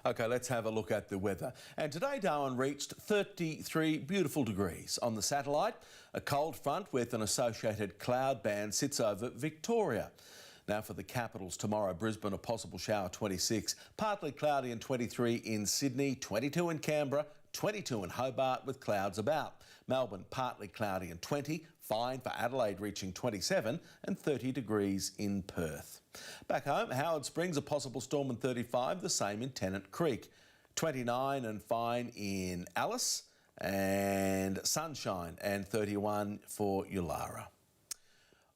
OK, let's have a look at the weather. And today Darwin reached 33 beautiful degrees. On the satellite, a cold front with an associated cloud band sits over Victoria. Now for the capitals tomorrow, Brisbane a possible shower 26, partly cloudy and 23 in Sydney, 22 in Canberra, 22 in Hobart with clouds about. Melbourne partly cloudy and 20, fine for Adelaide reaching 27 and 30 degrees in Perth. Back home, Howard Springs a possible storm and 35, the same in Tennant Creek. 29 and fine in Alice and sunshine and 31 for Ulara.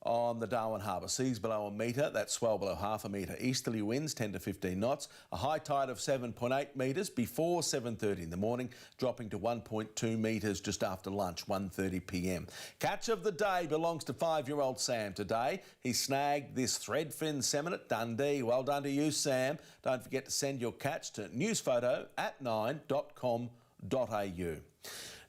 On the Darwin Harbour, seas below a metre, that's swell below half a metre. Easterly winds 10 to 15 knots, a high tide of 7.8 metres before 7:30 in the morning, dropping to 1.2 metres just after lunch, 1:30 p.m. Catch of the day belongs to 5-year-old Sam today. He snagged this threadfin salmon at Dundee. Well done to you, Sam. Don't forget to send your catch to newsphoto@9.com.au.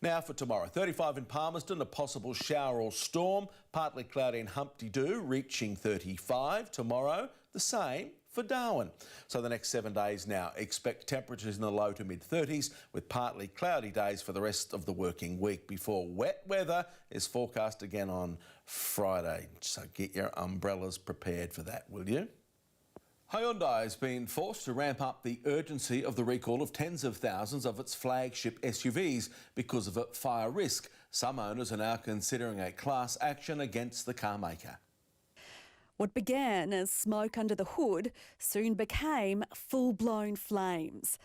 Now for tomorrow, 35 in Palmerston, a possible shower or storm, partly cloudy in Humpty Doo, reaching 35. Tomorrow, the same for Darwin. So the next 7 days now, expect temperatures in the low to mid-30s with partly cloudy days for the rest of the working week before wet weather is forecast again on Friday. So get your umbrellas prepared for that, will you? Hyundai has been forced to ramp up the urgency of the recall of tens of thousands of its flagship SUVs because of a fire risk. Some owners are now considering a class action against the car maker. What began as smoke under the hood soon became full-blown flames.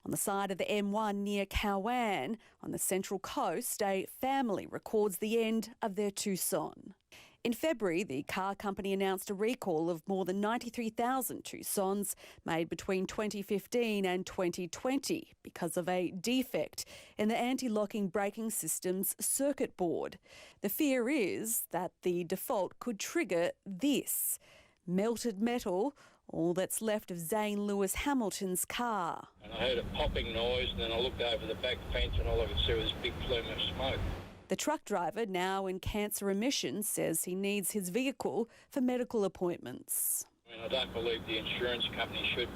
On the side of the M1 near Cowan, on the Central Coast, a family records the end of their Tucson. In February, the car company announced a recall of more than 93,000 Tucsons made between 2015 and 2020 because of a defect in the anti-locking braking system's circuit board. The fear is that the default could trigger this: melted metal, all that's left of Zane Lewis Hamilton's car. And I heard a popping noise, and then I looked over the back fence and all I could see was this big plume of smoke. The truck driver, now in cancer remission, says he needs his vehicle for medical appointments. I don't believe the insurance company should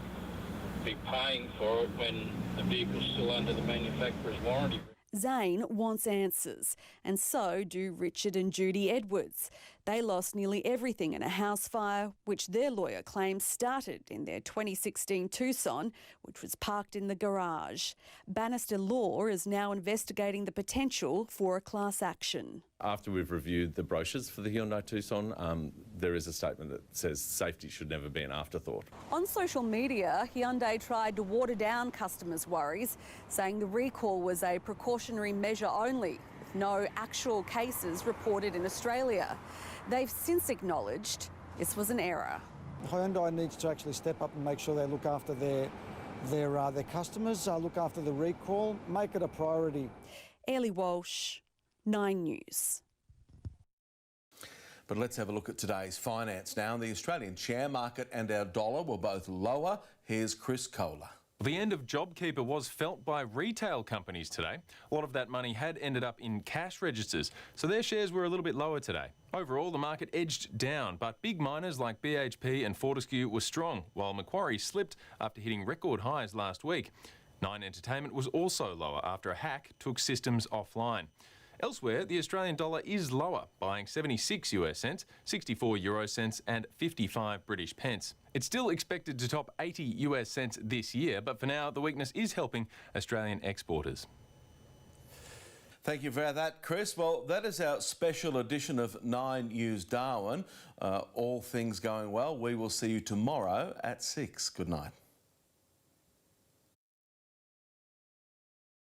be paying for it when the vehicle's still under the manufacturer's warranty. Zane wants answers, and so do Richard and Judy Edwards. They lost nearly everything in a house fire, which their lawyer claims started in their 2016 Tucson, which was parked in the garage. Bannister Law is now investigating the potential for a class action. After we've reviewed the brochures for the Hyundai Tucson, there is a statement that says safety should never be an afterthought. On social media, Hyundai tried to water down customers' worries, saying the recall was a precautionary measure only, with no actual cases reported in Australia. They've since acknowledged this was an error. Hyundai needs to actually step up and make sure they look after their customers, look after the recall, make it a priority. Ellie Walsh, 9 News. But let's have a look at today's finance now. The Australian share market and our dollar were both lower. Here's Chris Kohler. The end of JobKeeper was felt by retail companies today. A lot of that money had ended up in cash registers, so their shares were a little bit lower today. Overall, the market edged down, but big miners like BHP and Fortescue were strong, while Macquarie slipped after hitting record highs last week. Nine Entertainment was also lower after a hack took systems offline. Elsewhere, the Australian dollar is lower, buying 76 US cents, 64 euro cents and 55 British pence. It's still expected to top 80 US cents this year, but for now, the weakness is helping Australian exporters. Thank you for that, Chris. Well, that is our special edition of 9 News Darwin. All things going well. We will see you tomorrow at 6. Good night.